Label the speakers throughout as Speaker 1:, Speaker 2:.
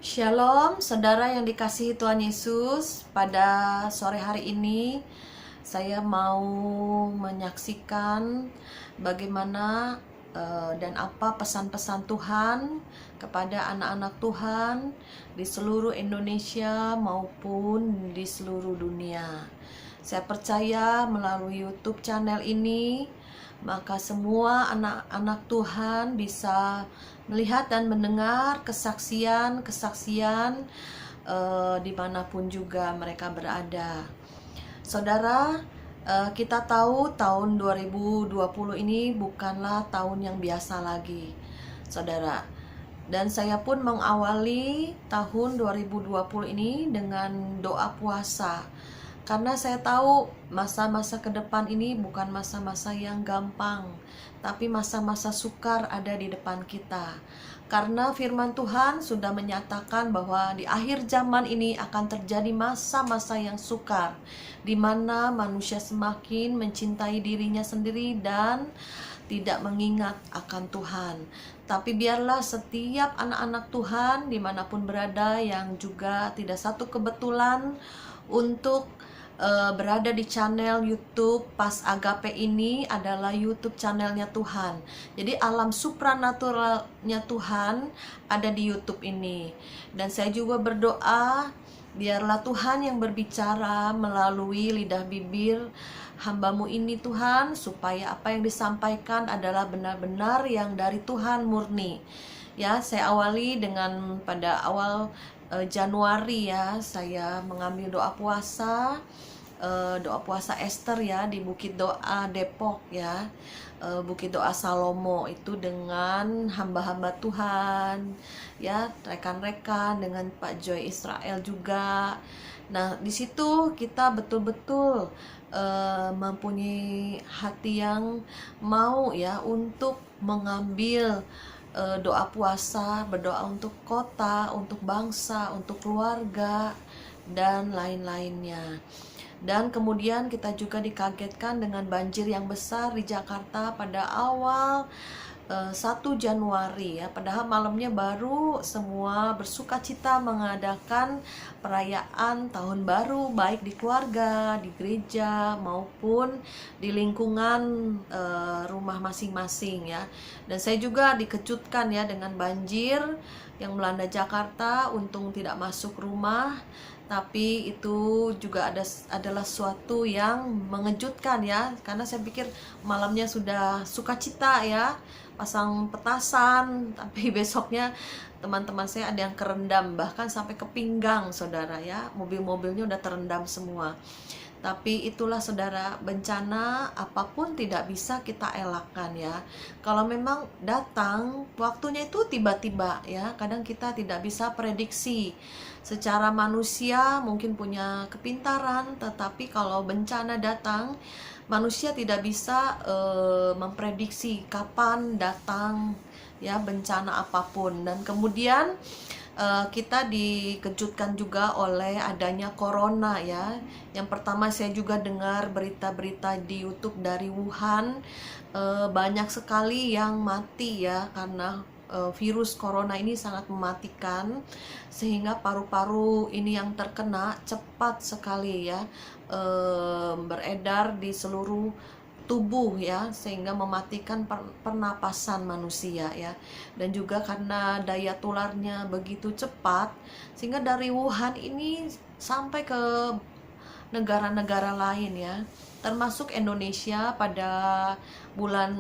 Speaker 1: Shalom, saudara yang dikasihi Tuhan Yesus. Pada sore hari ini, saya mau menyaksikan bagaimana dan apa pesan-pesan Tuhan kepada anak-anak Tuhan di seluruh Indonesia maupun di seluruh dunia. Saya percaya melalui YouTube channel ini, maka semua anak-anak Tuhan bisa melihat dan mendengar kesaksian-kesaksian dimanapun juga mereka berada. Saudara, kita tahu tahun 2020 ini bukanlah tahun yang biasa lagi, saudara. Dan saya pun mengawali tahun 2020 ini dengan doa puasa. Karena saya tahu masa-masa ke depan ini bukan masa-masa yang gampang, tapi masa-masa sukar ada di depan kita. Karena firman Tuhan sudah menyatakan bahwa di akhir zaman ini akan terjadi masa-masa yang sukar, di mana manusia semakin mencintai dirinya sendiri dan tidak mengingat akan Tuhan. Tapi biarlah setiap anak-anak Tuhan dimanapun berada yang juga tidak satu kebetulan untuk berada di channel YouTube Pas Agape ini adalah YouTube channelnya Tuhan. Jadi alam supranaturalnya Tuhan ada di YouTube ini. Dan saya juga berdoa biarlah Tuhan yang berbicara melalui lidah bibir hamba-Mu ini Tuhan, supaya apa yang disampaikan adalah benar-benar yang dari Tuhan murni. Ya, saya awali dengan pada awal Januari ya, saya mengambil doa puasa Esther ya di Bukit Doa Depok ya, Bukit Doa Salomo itu dengan hamba-hamba Tuhan ya, rekan-rekan dengan Pak Joy Israel juga. Nah, di situ kita betul-betul mempunyai hati yang mau ya untuk mengambil doa puasa, berdoa untuk kota, untuk bangsa, untuk keluarga, dan lain-lainnya. Dan kemudian kita juga dikagetkan dengan banjir yang besar di Jakarta pada awal 1 Januari ya. Padahal malamnya baru semua bersuka cita mengadakan perayaan tahun baru, baik di keluarga, di gereja maupun di lingkungan rumah masing-masing ya. Dan saya juga dikejutkan ya dengan banjir yang melanda Jakarta. Untung tidak masuk rumah, tapi itu juga adalah suatu yang mengejutkan ya, karena saya pikir malamnya sudah sukacita ya, pasang petasan, tapi besoknya teman-teman saya ada yang kerendam, bahkan sampai ke pinggang saudara ya, mobil-mobilnya udah terendam semua. Tapi itulah saudara, bencana apapun tidak bisa kita elakkan ya. Kalau memang datang, waktunya itu tiba-tiba ya. Kadang kita tidak bisa prediksi. Secara manusia mungkin punya kepintaran, tetapi kalau bencana datang, manusia tidak bisa memprediksi kapan datang ya bencana apapun. Dan kemudian kita dikejutkan juga oleh adanya corona ya. Yang pertama saya juga dengar berita-berita di YouTube dari Wuhan, banyak sekali yang mati ya, karena virus corona ini sangat mematikan, sehingga paru-paru ini yang terkena cepat sekali ya beredar di seluruh tubuh ya, sehingga mematikan pernapasan manusia ya. Dan juga karena daya tularnya begitu cepat, sehingga dari Wuhan ini sampai ke negara-negara lain ya, termasuk Indonesia. Pada bulan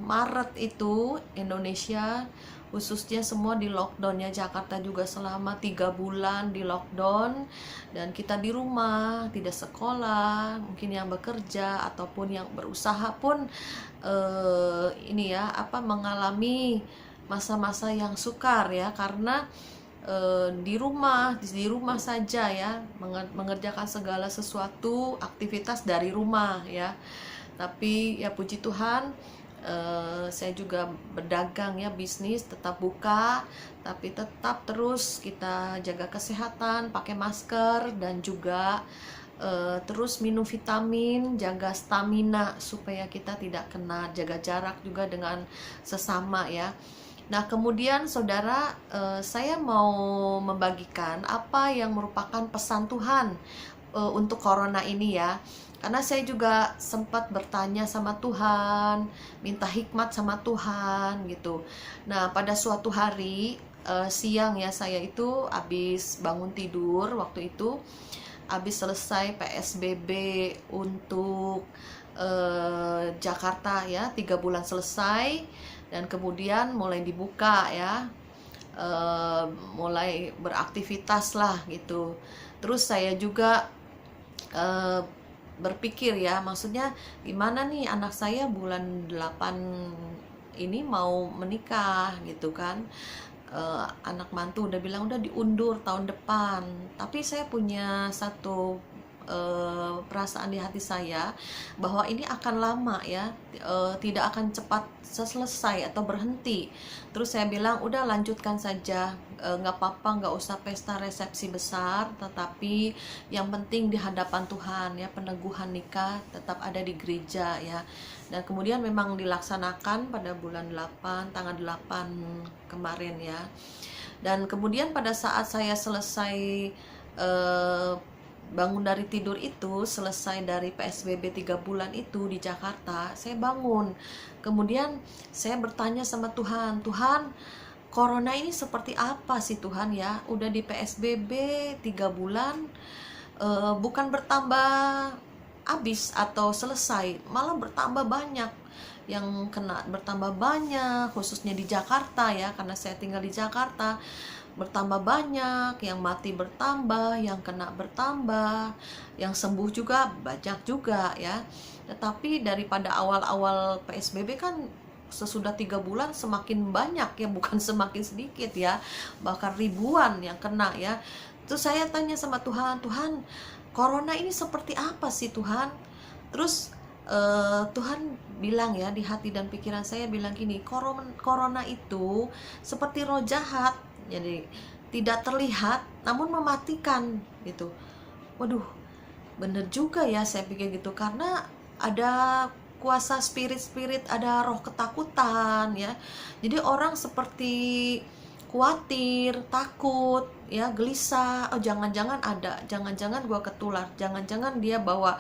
Speaker 1: Maret itu Indonesia khususnya semua di lockdown ya. Jakarta juga selama 3 bulan di lockdown, dan kita di rumah, tidak sekolah, mungkin yang bekerja ataupun yang berusaha pun ini ya mengalami masa-masa yang sukar ya, karena di rumah saja ya, mengerjakan segala sesuatu aktivitas dari rumah ya. Tapi ya puji Tuhan, saya juga berdagang ya, bisnis tetap buka, tapi tetap terus kita jaga kesehatan, pakai masker, dan juga terus minum vitamin, jaga stamina supaya kita tidak kena, jaga jarak juga dengan sesama ya. Nah, kemudian saudara, saya mau membagikan apa yang merupakan pesan Tuhan untuk corona ini ya. Karena saya juga sempat bertanya sama Tuhan, minta hikmat sama Tuhan gitu. Nah, pada suatu hari siang ya, saya itu habis bangun tidur waktu itu, habis selesai PSBB untuk Jakarta ya, 3 bulan selesai, dan kemudian mulai dibuka ya, mulai beraktivitas lah gitu. Terus saya juga berpikir ya, maksudnya gimana nih anak saya bulan 8 ini mau menikah gitu kan. Anak mantu udah bilang udah diundur tahun depan, tapi saya punya satu perasaan di hati saya bahwa ini akan lama ya, tidak akan cepat selesai atau berhenti. Terus saya bilang udah lanjutkan saja, nggak apa-apa, nggak usah pesta resepsi besar, tetapi yang penting di hadapan Tuhan ya, peneguhan nikah tetap ada di gereja ya. Dan kemudian memang dilaksanakan pada bulan 8, tanggal 8 kemarin ya. Dan kemudian pada saat saya selesai bangun dari tidur itu, selesai dari PSBB 3 bulan itu di Jakarta, saya bangun. Kemudian saya bertanya sama Tuhan, Tuhan, corona ini seperti apa sih Tuhan ya? Udah di PSBB 3 bulan, bukan bertambah habis atau selesai, malah bertambah banyak. Yang kena bertambah banyak, khususnya di Jakarta ya, karena saya tinggal di Jakarta. Bertambah banyak, yang mati bertambah, yang kena bertambah, yang sembuh juga banyak juga ya. Tetapi daripada awal-awal PSBB kan, sesudah 3 bulan semakin banyak ya, bukan semakin sedikit ya, bahkan ribuan yang kena ya. Terus saya tanya sama Tuhan, Tuhan, corona ini seperti apa sih Tuhan? Terus Tuhan bilang ya, di hati dan pikiran saya bilang gini, corona itu seperti roh jahat, jadi tidak terlihat namun mematikan gitu. Waduh, bener juga ya, saya pikir gitu, karena ada kuasa spirit-spirit, ada roh ketakutan ya. Jadi orang seperti khawatir, takut ya, gelisah, oh jangan-jangan jangan-jangan gua ketular, jangan-jangan dia bawa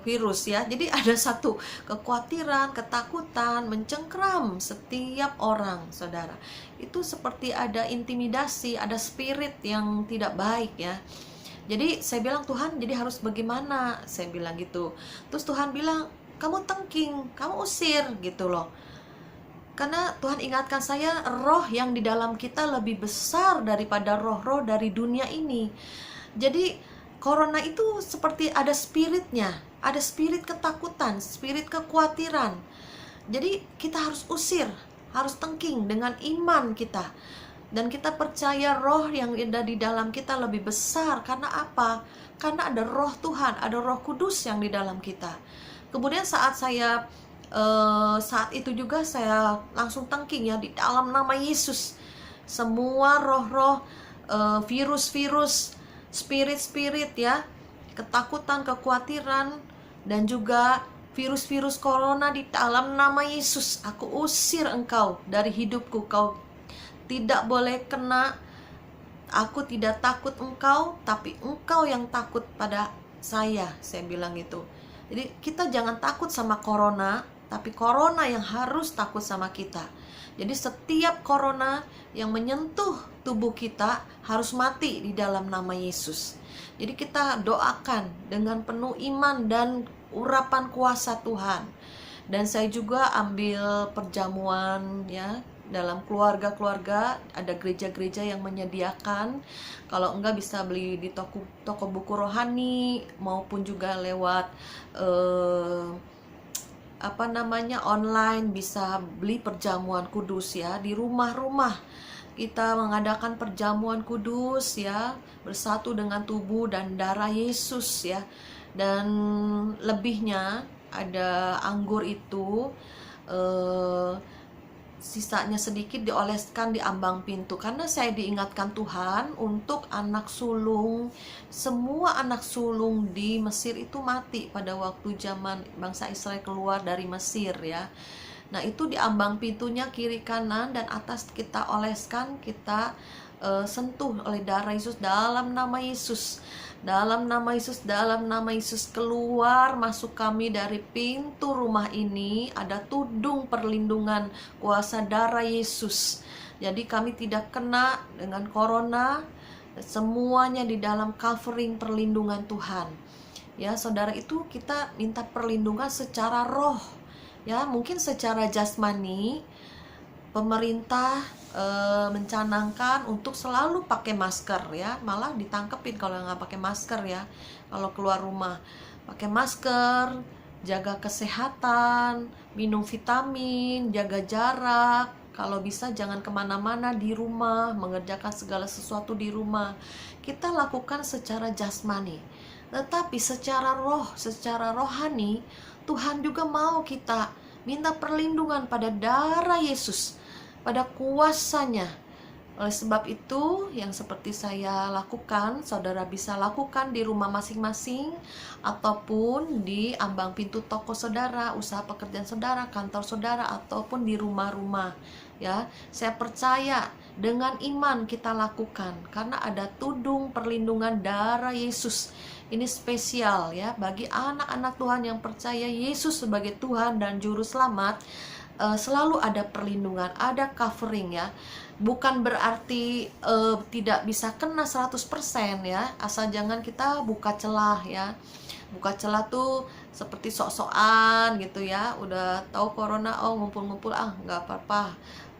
Speaker 1: virus ya. Jadi ada satu kekhawatiran, ketakutan mencengkram setiap orang, saudara. Itu seperti ada intimidasi, ada spirit yang tidak baik ya. Jadi saya bilang, Tuhan, jadi harus bagaimana? Saya bilang gitu. Terus Tuhan bilang, kamu tengking, kamu usir gitu loh. Karena Tuhan ingatkan saya, roh yang di dalam kita lebih besar daripada roh-roh dari dunia ini. Jadi corona itu seperti ada spiritnya, ada spirit ketakutan, spirit kekhawatiran. Jadi kita harus usir, harus tengking dengan iman kita. Dan kita percaya roh yang ada di dalam kita lebih besar. Karena apa? Karena ada roh Tuhan, ada roh kudus yang di dalam kita. Kemudian saat itu juga saya langsung tengking ya, di dalam nama Yesus. Semua roh-roh, virus-virus, spirit-spirit ya, ketakutan, kekhawatiran, dan juga virus-virus corona, di dalam nama Yesus aku usir engkau dari hidupku. Kau tidak boleh kena. Aku tidak takut engkau, tapi engkau yang takut pada saya bilang gitu. Jadi kita jangan takut sama corona, tapi corona yang harus takut sama kita. Jadi setiap corona yang menyentuh tubuh kita harus mati di dalam nama Yesus. Jadi kita doakan dengan penuh iman dan urapan kuasa Tuhan. Dan saya juga ambil perjamuan ya, dalam keluarga-keluarga, ada gereja-gereja yang menyediakan. Kalau enggak bisa beli di toko buku rohani, maupun juga lewat online, bisa beli perjamuan kudus ya. Di rumah-rumah kita mengadakan perjamuan kudus ya, bersatu dengan tubuh dan darah Yesus ya. Dan lebihnya ada anggur itu, sisanya sedikit dioleskan di ambang pintu. Karena saya diingatkan Tuhan untuk anak sulung. Semua anak sulung di Mesir itu mati pada waktu zaman bangsa Israel keluar dari Mesir ya. Nah, itu di ambang pintunya kiri kanan dan atas kita oleskan, kita sentuh oleh darah Yesus. Dalam nama Yesus, dalam nama Yesus, dalam nama Yesus, keluar masuk kami dari pintu rumah ini. Ada tudung perlindungan kuasa darah Yesus. Jadi kami tidak kena dengan corona, semuanya di dalam covering perlindungan Tuhan. Ya, saudara, itu kita minta perlindungan secara roh. Ya, mungkin secara jasmani pemerintah mencanangkan untuk selalu pakai masker, ya, malah ditangkepin kalau nggak pakai masker, ya, kalau keluar rumah. Pakai masker, jaga kesehatan, minum vitamin, jaga jarak, kalau bisa jangan kemana-mana, di rumah, mengerjakan segala sesuatu di rumah. Kita lakukan secara jasmani, tetapi secara roh, secara rohani, Tuhan juga mau kita minta perlindungan pada darah Yesus, pada kuasanya. Oleh sebab itu, yang seperti saya lakukan, saudara bisa lakukan di rumah masing-masing, ataupun di ambang pintu toko saudara, usaha pekerjaan saudara, kantor saudara, ataupun di rumah-rumah. Ya, saya percaya dengan iman kita lakukan, karena ada tudung perlindungan darah Yesus. Ini spesial, ya, bagi anak-anak Tuhan yang percaya Yesus sebagai Tuhan dan Juru Selamat. Selalu ada perlindungan, ada covering, ya. Bukan berarti tidak bisa kena 100%, ya. Asal jangan kita buka celah, ya. Buka celah tuh seperti sok-sokan gitu, ya. Udah tahu corona, oh ngumpul-ngumpul, nggak apa-apa.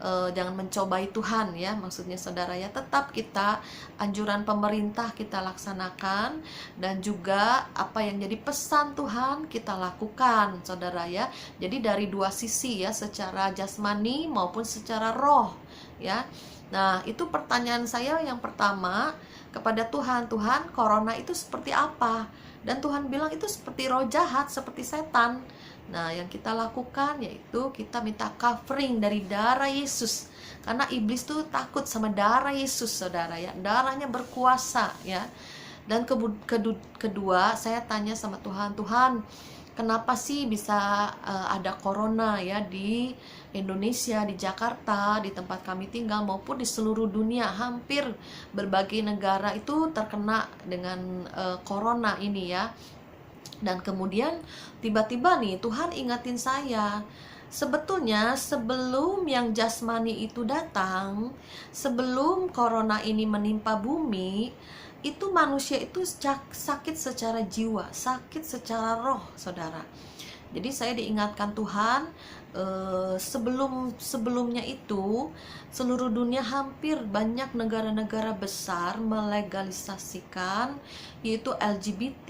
Speaker 1: Jangan mencobai Tuhan, ya, maksudnya saudara, ya. Tetap kita anjuran pemerintah kita laksanakan, dan juga apa yang jadi pesan Tuhan kita lakukan, saudara, ya. Jadi dari dua sisi, ya, secara jasmani maupun secara roh, ya. Nah, itu pertanyaan saya yang pertama kepada Tuhan. Tuhan, corona itu seperti apa? Dan Tuhan bilang itu seperti roh jahat, seperti setan. Nah, yang kita lakukan yaitu kita minta covering dari darah Yesus. Karena iblis tuh takut sama darah Yesus, saudara, ya. Darahnya berkuasa, ya. Dan kedua, saya tanya sama Tuhan, Tuhan, kenapa sih bisa ada corona, ya, di Indonesia, di Jakarta, di tempat kami tinggal, maupun di seluruh dunia. Hampir berbagai negara itu terkena dengan corona ini, ya. Dan kemudian tiba-tiba nih Tuhan ingatin saya, sebetulnya sebelum yang jasmani itu datang, sebelum corona ini menimpa bumi, itu manusia itu sakit secara jiwa, sakit secara roh, saudara. Jadi saya diingatkan Tuhan, sebelumnya itu seluruh dunia hampir banyak negara-negara besar melegalisasikan yaitu LGBT,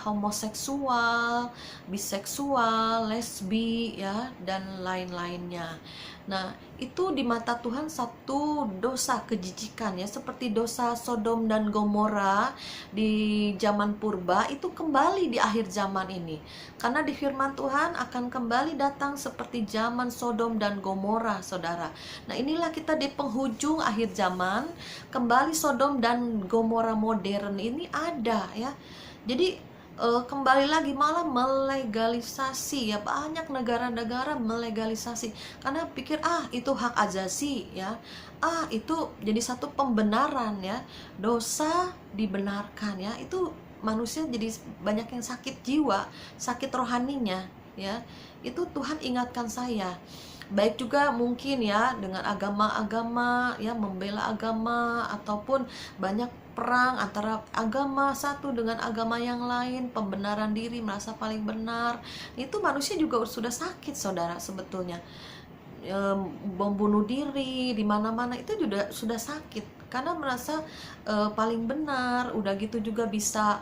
Speaker 1: homoseksual, biseksual, lesbi, ya, dan lain-lainnya. Nah, itu di mata Tuhan satu dosa kejijikan, ya, seperti dosa Sodom dan Gomora di zaman purba, itu kembali di akhir zaman ini. Karena di firman Tuhan akan kembali datang seperti zaman Sodom dan Gomora, saudara. Nah, inilah kita di penghujung akhir zaman, kembali Sodom dan Gomora modern ini ada, ya. Jadi kembali lagi malah melegalisasi, ya, banyak negara-negara melegalisasi karena pikir itu hak asasi, ya, itu jadi satu pembenaran, ya, dosa dibenarkan, ya. Itu manusia jadi banyak yang sakit jiwa, sakit rohaninya, ya. Itu Tuhan ingatkan saya. Baik juga mungkin, ya, dengan agama-agama, ya, membela agama, ataupun banyak perang antara agama satu dengan agama yang lain, pembenaran diri, merasa paling benar. Itu manusia juga sudah sakit, saudara, sebetulnya. Bom bunuh diri di mana-mana itu juga sudah sakit karena merasa paling benar. Udah gitu juga bisa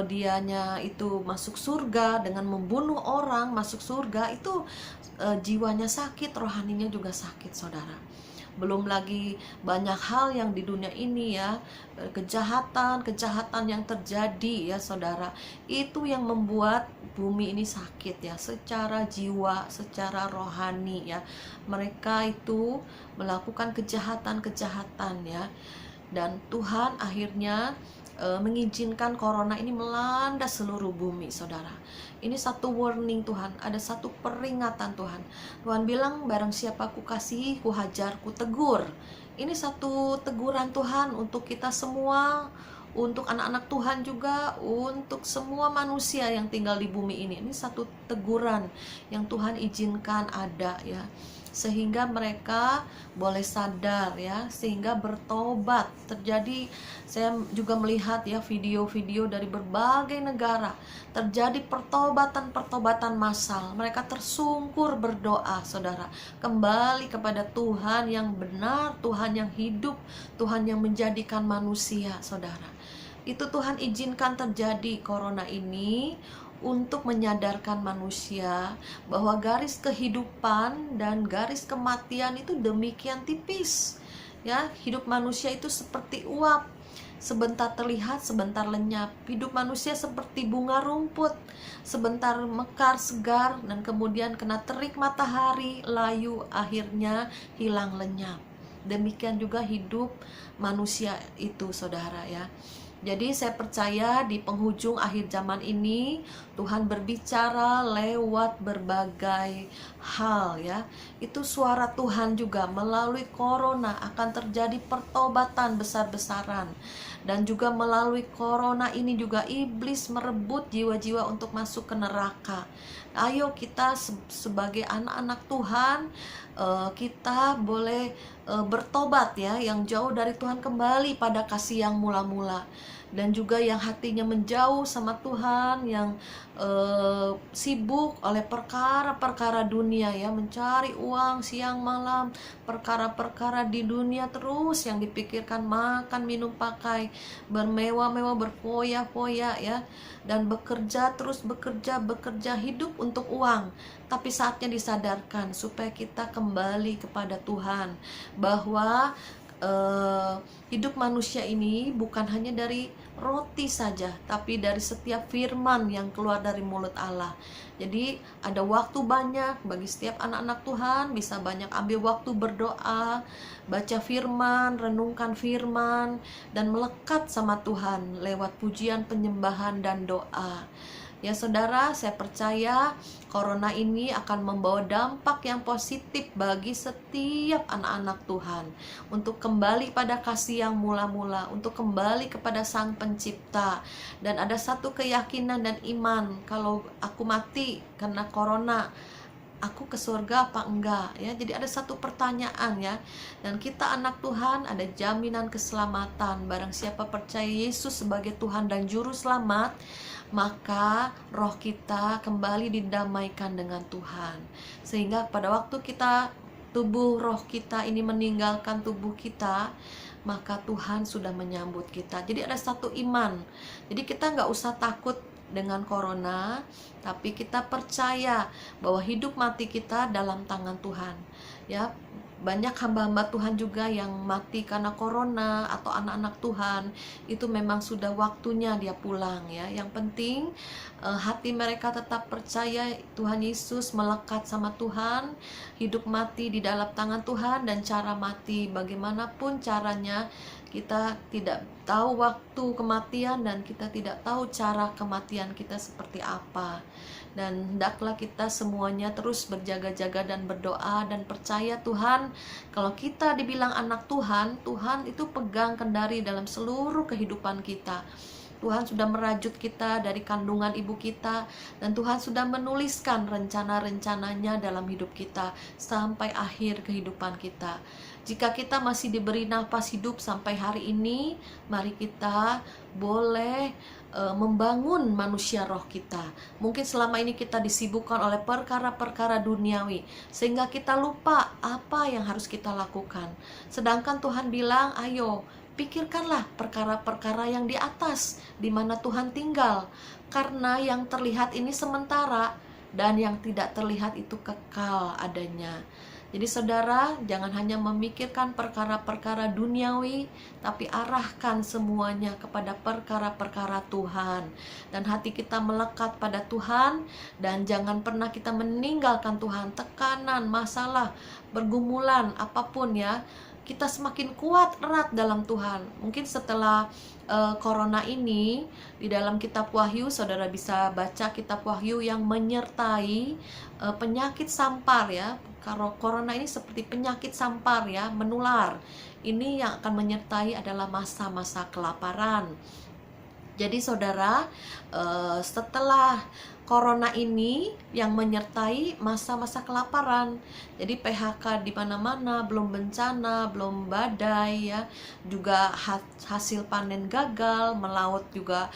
Speaker 1: dianya itu masuk surga dengan membunuh orang, masuk surga. Itu jiwanya sakit, rohaninya juga sakit, saudara. Belum lagi banyak hal yang di dunia ini, ya, kejahatan yang terjadi, ya, saudara. Itu yang membuat bumi ini sakit, ya, secara jiwa, secara rohani, ya. Mereka itu melakukan kejahatan, ya. Dan Tuhan akhirnya mengizinkan corona ini melanda seluruh bumi, saudara. Ini satu warning Tuhan, ada satu peringatan Tuhan. Tuhan bilang, barang siapa ku kasihi, ku hajar, ku tegur. Ini satu teguran Tuhan untuk kita semua, untuk anak-anak Tuhan juga, untuk semua manusia yang tinggal di bumi ini. Ini satu teguran yang Tuhan izinkan ada, ya, sehingga mereka boleh sadar, ya, sehingga bertobat. Terjadi, saya juga melihat, ya, video-video dari berbagai negara, terjadi pertobatan massal. Mereka tersungkur berdoa, saudara, kembali kepada Tuhan yang benar, Tuhan yang hidup, Tuhan yang menjadikan manusia, saudara. Itu Tuhan izinkan terjadi corona ini untuk menyadarkan manusia bahwa garis kehidupan dan garis kematian itu demikian tipis, ya. Hidup manusia itu seperti uap, sebentar terlihat, sebentar lenyap. Hidup manusia seperti bunga rumput, sebentar mekar segar dan kemudian kena terik matahari, layu, akhirnya hilang lenyap. Demikian juga hidup manusia itu, saudara, ya. Jadi saya percaya di penghujung akhir zaman ini Tuhan berbicara lewat berbagai hal, ya. Itu suara Tuhan juga melalui corona akan terjadi pertobatan besar-besaran. Dan juga melalui corona ini juga iblis merebut jiwa-jiwa untuk masuk ke neraka. Ayo kita sebagai anak-anak Tuhan, kita boleh bertobat, ya, yang jauh dari Tuhan, kembali pada kasih yang mula-mula. Dan juga yang hatinya menjauh sama Tuhan, yang sibuk oleh perkara-perkara dunia, ya, mencari uang siang malam, perkara-perkara di dunia terus yang dipikirkan, makan, minum, pakai, bermewah-mewah, berfoya-foya, ya, dan bekerja, terus bekerja, hidup untuk uang. Tapi saatnya disadarkan supaya kita kembali kepada Tuhan, bahwa hidup manusia ini bukan hanya dari roti saja, tapi dari setiap firman yang keluar dari mulut Allah. Jadi ada waktu banyak bagi setiap anak-anak Tuhan, bisa banyak ambil waktu berdoa, baca firman, renungkan firman, dan melekat sama Tuhan lewat pujian, penyembahan, dan doa. Ya, saudara, saya percaya corona ini akan membawa dampak yang positif bagi setiap anak-anak Tuhan, untuk kembali pada kasih yang mula-mula, untuk kembali kepada Sang Pencipta. Dan ada satu keyakinan dan iman, kalau aku mati karena corona, aku ke surga apa enggak, ya. Jadi ada satu pertanyaan, ya. Dan kita anak Tuhan ada jaminan keselamatan. Barang siapa percaya Yesus sebagai Tuhan dan Juru Selamat, maka roh kita kembali didamaikan dengan Tuhan. Sehingga pada waktu kita, tubuh roh kita ini meninggalkan tubuh kita, maka Tuhan sudah menyambut kita. Jadi ada satu iman. Jadi kita nggak usah takut dengan corona, tapi kita percaya bahwa hidup mati kita dalam tangan Tuhan, ya. Banyak hamba-hamba Tuhan juga yang mati karena corona, atau anak-anak Tuhan itu memang sudah waktunya dia pulang, ya. Yang penting hati mereka tetap percaya Tuhan Yesus, melekat sama Tuhan, hidup mati di dalam tangan Tuhan. Dan cara mati bagaimanapun caranya, kita tidak tahu waktu kematian dan kita tidak tahu cara kematian kita seperti apa. Dan hendaklah kita semuanya terus berjaga-jaga dan berdoa dan percaya Tuhan. Kalau kita dibilang anak Tuhan, Tuhan itu pegang kendali dalam seluruh kehidupan kita. Tuhan sudah merajut kita dari kandungan ibu kita, dan Tuhan sudah menuliskan rencana-rencananya dalam hidup kita sampai akhir kehidupan kita. Jika kita masih diberi nafas hidup sampai hari ini, mari kita boleh membangun manusia roh kita. Mungkin selama ini kita disibukkan oleh perkara-perkara duniawi, sehingga kita lupa apa yang harus kita lakukan. Sedangkan Tuhan bilang, ayo pikirkanlah perkara-perkara yang di atas, di mana Tuhan tinggal. Karena yang terlihat ini sementara, dan yang tidak terlihat itu kekal adanya. Jadi saudara, jangan hanya memikirkan perkara-perkara duniawi, tapi arahkan semuanya kepada perkara-perkara Tuhan. Dan hati kita melekat pada Tuhan, dan jangan pernah kita meninggalkan Tuhan. Tekanan, masalah, pergumulan, apapun, ya, kita semakin kuat erat dalam Tuhan. Mungkin setelah corona ini, di dalam kitab Wahyu saudara bisa baca kitab Wahyu yang menyertai penyakit sampar ya. Kalau corona ini seperti penyakit sampar ya, menular. Ini yang akan menyertai adalah masa-masa kelaparan. Jadi saudara, setelah corona ini yang menyertai masa-masa kelaparan. Jadi PHK di mana-mana, belum bencana, belum badai ya. Juga hasil panen gagal, melaut juga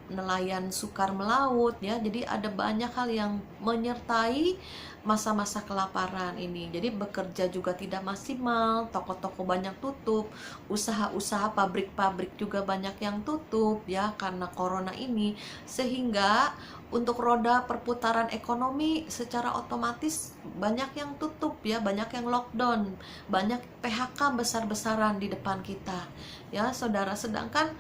Speaker 1: nelayan sukar melaut ya. Jadi ada banyak hal yang menyertai masa-masa kelaparan ini. Jadi bekerja juga tidak maksimal, toko-toko banyak tutup, usaha-usaha pabrik-pabrik juga banyak yang tutup ya karena corona ini, sehingga untuk roda perputaran ekonomi secara otomatis banyak yang tutup ya, banyak yang lockdown, banyak PHK besar-besaran di depan kita ya saudara. Sedangkan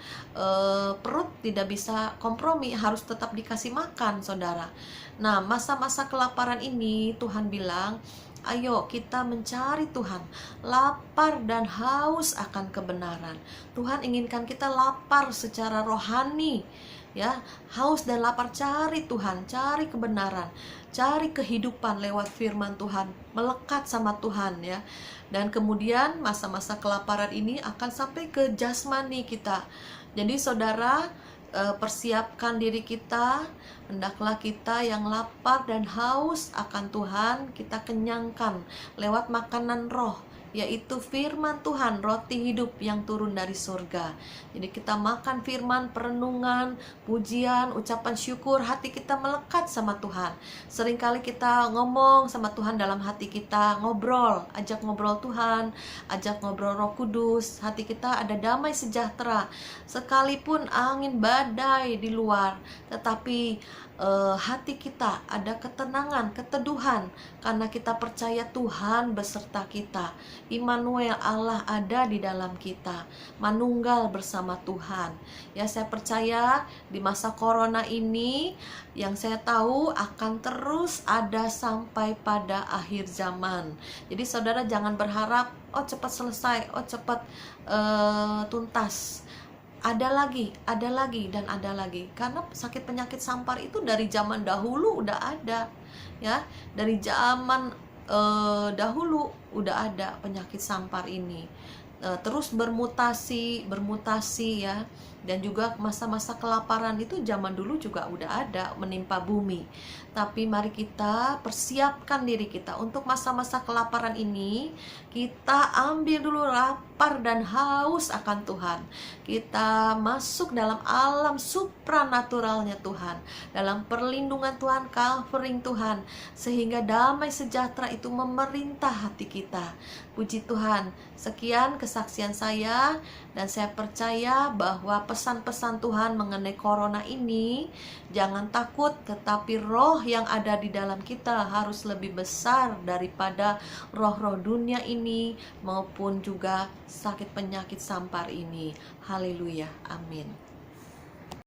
Speaker 1: perut tidak bisa kompromi, harus tetap dikasih makan saudara. Nah, masa-masa kelaparan ini Tuhan bilang, ayo kita mencari Tuhan, lapar dan haus akan kebenaran. Tuhan inginkan kita lapar secara rohani ya, haus dan lapar, cari Tuhan, cari kebenaran, cari kehidupan lewat firman Tuhan, melekat sama Tuhan ya. Dan kemudian masa-masa kelaparan ini akan sampai ke jasmani kita. Jadi saudara, persiapkan diri kita, hendaklah kita yang lapar dan haus akan Tuhan, kita kenyangkan lewat makanan roh, yaitu firman Tuhan, roti hidup yang turun dari surga. Jadi kita makan firman, perenungan, pujian, ucapan syukur, hati kita melekat sama Tuhan. Seringkali kita ngomong sama Tuhan dalam hati kita, ngobrol, ajak ngobrol Tuhan, ajak ngobrol Roh Kudus, hati kita ada damai sejahtera. Sekalipun angin badai di luar, tetapi hati kita ada ketenangan, keteduhan, karena kita percaya Tuhan beserta kita. Immanuel, Allah ada di dalam kita, manunggal bersama Tuhan ya. Saya percaya di masa corona ini, yang saya tahu akan terus ada sampai pada akhir zaman. Jadi saudara jangan berharap oh cepat selesai, oh cepat tuntas. Ada lagi, dan ada lagi. Karena sakit penyakit sampar itu dari zaman dahulu udah ada ya. Dari zaman dahulu udah ada penyakit sampar ini. Terus bermutasi ya. Dan juga masa-masa kelaparan itu zaman dulu juga udah ada menimpa bumi. Tapi mari kita persiapkan diri kita untuk masa-masa kelaparan ini. Kita ambil dulu lapar dan haus akan Tuhan. Kita masuk dalam alam supranaturalnya Tuhan, dalam perlindungan Tuhan, covering Tuhan, sehingga damai sejahtera itu memerintah hati kita. Puji Tuhan. Sekian kesaksian saya, dan saya percaya bahwa pesan-pesan Tuhan mengenai corona ini, jangan takut, tetapi roh yang ada di dalam kita harus lebih besar daripada roh-roh dunia ini maupun juga sakit penyakit sampar ini. Haleluya, amin.